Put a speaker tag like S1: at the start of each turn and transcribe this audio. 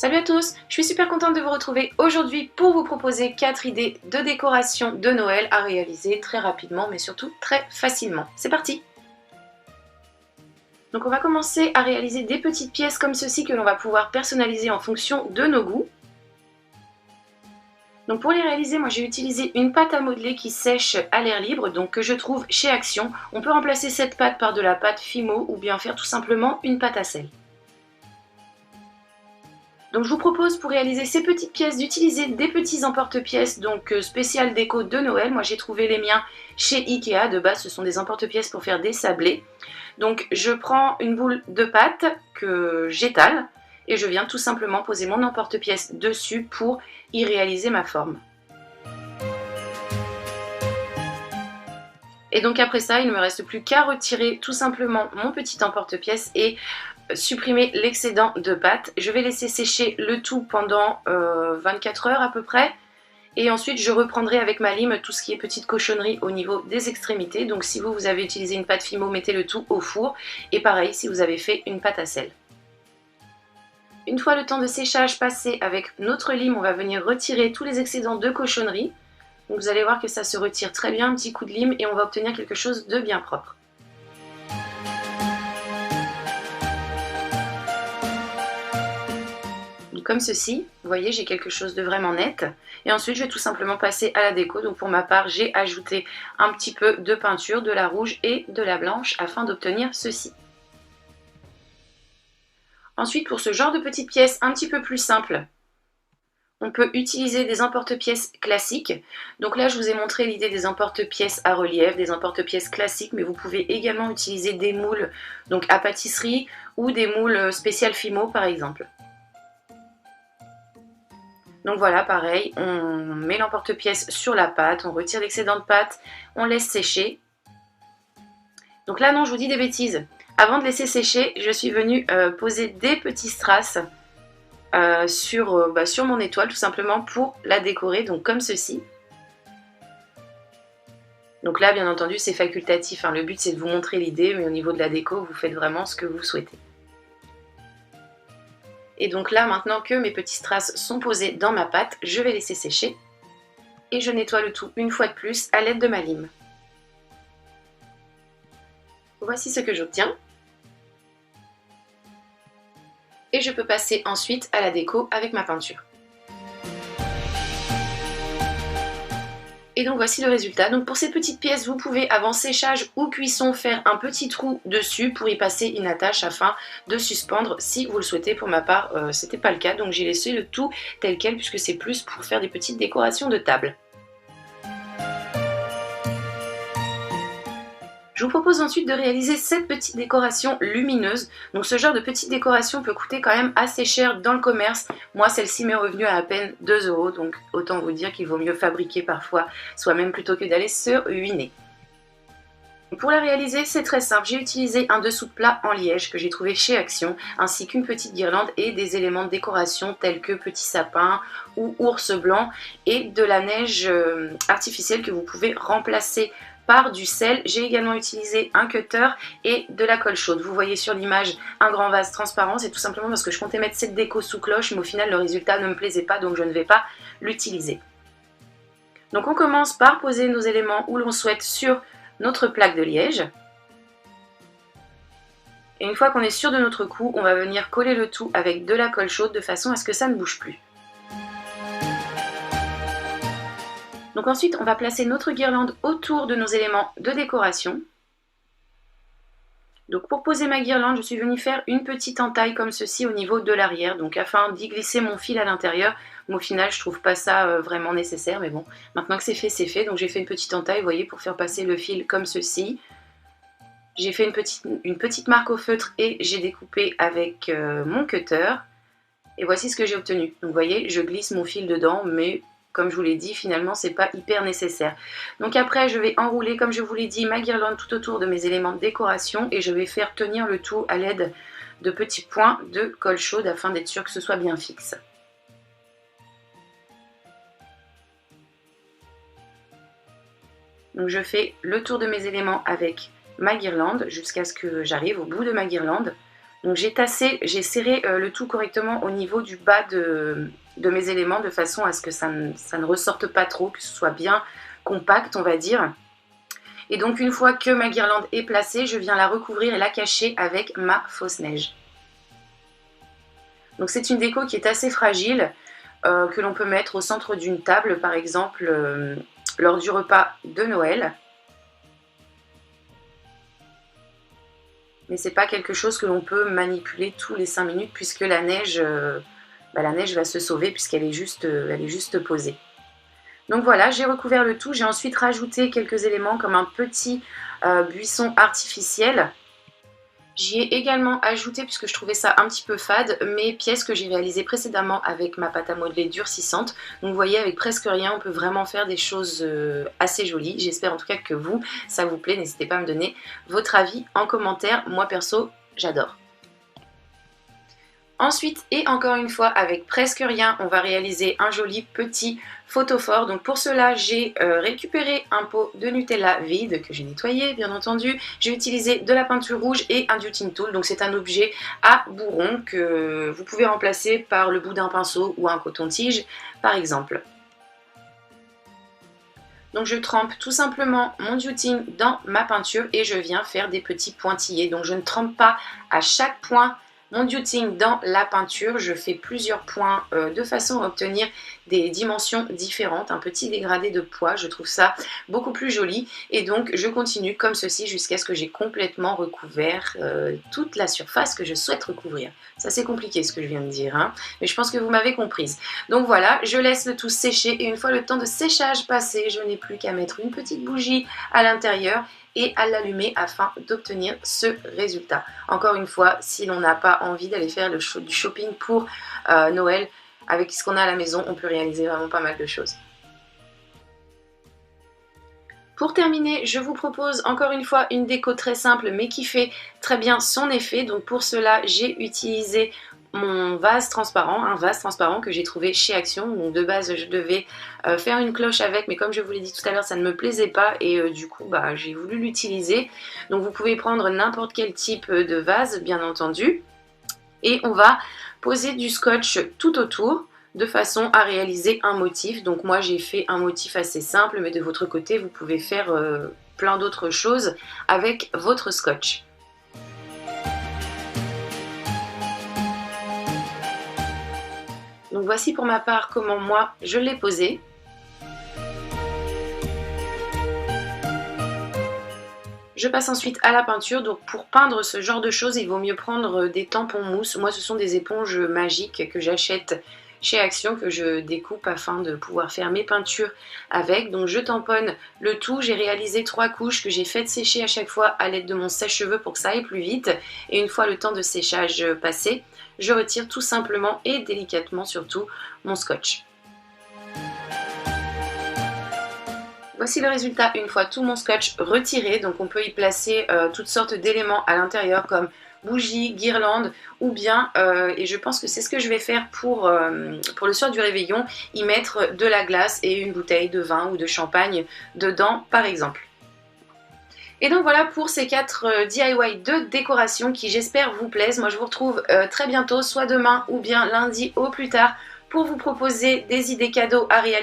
S1: Salut à tous, je suis super contente de vous retrouver aujourd'hui pour vous proposer 4 idées de décoration de Noël à réaliser très rapidement mais surtout très facilement. C'est parti! Donc on va commencer à réaliser des petites pièces comme ceci que l'on va pouvoir personnaliser en fonction de nos goûts. Donc pour les réaliser, moi j'ai utilisé une pâte à modeler qui sèche à l'air libre, donc que je trouve chez Action. On peut remplacer cette pâte par de la pâte Fimo ou bien faire tout simplement une pâte à sel. Donc je vous propose pour réaliser ces petites pièces d'utiliser des petits emporte-pièces donc spécial déco de Noël. Moi j'ai trouvé les miens chez Ikea, de base ce sont des emporte-pièces pour faire des sablés. Donc je prends une boule de pâte que j'étale et je viens tout simplement poser mon emporte-pièce dessus pour y réaliser ma forme. Et donc après ça, il ne me reste plus qu'à retirer tout simplement mon petit emporte-pièce et supprimer l'excédent de pâte. Je vais laisser sécher le tout pendant 24 heures à peu près. Et ensuite, je reprendrai avec ma lime tout ce qui est petite cochonnerie au niveau des extrémités. Donc si vous avez utilisé une pâte Fimo, mettez le tout au four. Et pareil, si vous avez fait une pâte à sel. Une fois le temps de séchage passé avec notre lime, on va venir retirer tous les excédents de cochonnerie. Donc vous allez voir que ça se retire très bien, un petit coup de lime, et on va obtenir quelque chose de bien propre. Comme ceci, vous voyez, j'ai quelque chose de vraiment net. Et ensuite, je vais tout simplement passer à la déco. Donc pour ma part, j'ai ajouté un petit peu de peinture, de la rouge et de la blanche afin d'obtenir ceci. Ensuite, pour ce genre de petites pièces un petit peu plus simples, on peut utiliser des emporte-pièces classiques. Donc là, je vous ai montré l'idée des emporte-pièces à relief, des emporte-pièces classiques, mais vous pouvez également utiliser des moules donc à pâtisserie ou des moules spécial Fimo par exemple. Donc voilà, pareil, on met l'emporte-pièce sur la pâte, on retire l'excédent de pâte, on laisse sécher. Donc là, non, je vous dis des bêtises. Avant de laisser sécher, je suis venue poser des petits strass sur mon étoile, tout simplement pour la décorer, donc comme ceci. Donc là, bien entendu, c'est facultatif, hein. Le but, c'est de vous montrer l'idée, mais au niveau de la déco, vous faites vraiment ce que vous souhaitez. Et donc là, maintenant que mes petits strass sont posés dans ma pâte, je vais laisser sécher. Et je nettoie le tout une fois de plus à l'aide de ma lime. Voici ce que j'obtiens. Et je peux passer ensuite à la déco avec ma peinture. Et donc voici le résultat. Donc pour cette petite pièce, vous pouvez avant séchage ou cuisson faire un petit trou dessus pour y passer une attache afin de suspendre si vous le souhaitez. Pour ma part, c'était pas le cas, donc j'ai laissé le tout tel quel puisque c'est plus pour faire des petites décorations de table. Je vous propose ensuite de réaliser cette petite décoration lumineuse. Donc ce genre de petite décoration peut coûter quand même assez cher dans le commerce. Moi, celle-ci m'est revenue à peine 2 €, donc autant vous dire qu'il vaut mieux fabriquer parfois soi-même plutôt que d'aller se ruiner. Pour la réaliser, c'est très simple. J'ai utilisé un dessous de plat en liège que j'ai trouvé chez Action, ainsi qu'une petite guirlande et des éléments de décoration tels que petit sapin ou ours blanc et de la neige artificielle que vous pouvez remplacer par du sel. J'ai également utilisé un cutter et de la colle chaude. Vous voyez sur l'image un grand vase transparent, c'est tout simplement parce que je comptais mettre cette déco sous cloche, mais au final le résultat ne me plaisait pas, donc je ne vais pas l'utiliser. Donc on commence par poser nos éléments où l'on souhaite sur notre plaque de liège. Et une fois qu'on est sûr de notre coup, on va venir coller le tout avec de la colle chaude de façon à ce que ça ne bouge plus. Donc ensuite, on va placer notre guirlande autour de nos éléments de décoration. Donc pour poser ma guirlande, je suis venue faire une petite entaille comme ceci au niveau de l'arrière, donc afin d'y glisser mon fil à l'intérieur. Mais au final, je trouve pas ça vraiment nécessaire, mais bon, maintenant que c'est fait, c'est fait. Donc j'ai fait une petite entaille, vous voyez, pour faire passer le fil comme ceci. J'ai fait une petite marque au feutre et j'ai découpé avec mon cutter. Et voici ce que j'ai obtenu. Donc vous voyez, je glisse mon fil dedans, mais comme je vous l'ai dit, finalement, c'est pas hyper nécessaire. Donc après, je vais enrouler, comme je vous l'ai dit, ma guirlande tout autour de mes éléments de décoration et je vais faire tenir le tout à l'aide de petits points de colle chaude afin d'être sûr que ce soit bien fixe. Donc je fais le tour de mes éléments avec ma guirlande jusqu'à ce que j'arrive au bout de ma guirlande. Donc j'ai tassé, j'ai serré le tout correctement au niveau du bas de mes éléments de façon à ce que ça ne ressorte pas trop, que ce soit bien compact on va dire. Et donc une fois que ma guirlande est placée, je viens la recouvrir et la cacher avec ma fausse neige. Donc c'est une déco qui est assez fragile, que l'on peut mettre au centre d'une table par exemple lors du repas de Noël. Mais c'est pas quelque chose que l'on peut manipuler tous les 5 minutes puisque la neige va se sauver puisqu'elle est juste posée. Donc voilà, j'ai recouvert le tout. J'ai ensuite rajouté quelques éléments comme un petit buisson artificiel. J'y ai également ajouté, puisque je trouvais ça un petit peu fade, mes pièces que j'ai réalisées précédemment avec ma pâte à modeler durcissante. Donc vous voyez, avec presque rien, on peut vraiment faire des choses assez jolies. J'espère en tout cas que vous, ça vous plaît. N'hésitez pas à me donner votre avis en commentaire. Moi perso, j'adore. Ensuite, et encore une fois, avec presque rien, on va réaliser un joli petit photophore. Donc pour cela, j'ai récupéré un pot de Nutella vide que j'ai nettoyé, bien entendu. J'ai utilisé de la peinture rouge et un Duting Tool. Donc c'est un objet à bourron que vous pouvez remplacer par le bout d'un pinceau ou un coton-tige, par exemple. Donc je trempe tout simplement mon Duting dans ma peinture et je viens faire des petits pointillés. Donc je ne trempe pas à chaque point mon Duting dans la peinture, je fais plusieurs points de façon à obtenir des dimensions différentes, un petit dégradé de poids, je trouve ça beaucoup plus joli. Et donc je continue comme ceci jusqu'à ce que j'ai complètement recouvert toute la surface que je souhaite recouvrir. Ça c'est compliqué ce que je viens de dire, hein, mais je pense que vous m'avez comprise. Donc voilà, je laisse le tout sécher et une fois le temps de séchage passé, je n'ai plus qu'à mettre une petite bougie à l'intérieur et à l'allumer afin d'obtenir ce résultat. Encore une fois, si l'on n'a pas envie d'aller faire du shopping pour Noël, avec ce qu'on a à la maison, on peut réaliser vraiment pas mal de choses. Pour terminer, je vous propose encore une fois une déco très simple mais qui fait très bien son effet. Donc pour cela, j'ai utilisé mon vase transparent, un vase transparent que j'ai trouvé chez Action. Donc de base je devais faire une cloche avec, mais comme je vous l'ai dit tout à l'heure, ça ne me plaisait pas et du coup j'ai voulu l'utiliser. Donc vous pouvez prendre n'importe quel type de vase bien entendu et on va poser du scotch tout autour de façon à réaliser un motif. Donc moi j'ai fait un motif assez simple, mais de votre côté vous pouvez faire plein d'autres choses avec votre scotch. Donc voici pour ma part comment moi je l'ai posé. Je passe ensuite à la peinture. Donc pour peindre ce genre de choses, il vaut mieux prendre des tampons mousse. Moi ce sont des éponges magiques que j'achète chez Action, que je découpe afin de pouvoir faire mes peintures avec. Donc je tamponne le tout. J'ai réalisé 3 couches que j'ai faites sécher à chaque fois à l'aide de mon sèche-cheveux pour que ça aille plus vite. Et une fois le temps de séchage passé, je retire tout simplement et délicatement surtout mon scotch. Voici le résultat une fois tout mon scotch retiré. Donc on peut y placer toutes sortes d'éléments à l'intérieur comme bougies, guirlandes ou bien, et je pense que c'est ce que je vais faire pour le soir du réveillon, y mettre de la glace et une bouteille de vin ou de champagne dedans par exemple. Et donc voilà pour ces 4 DIY de décoration qui j'espère vous plaisent. Moi je vous retrouve très bientôt, soit demain ou bien lundi au plus tard, pour vous proposer des idées cadeaux à réaliser.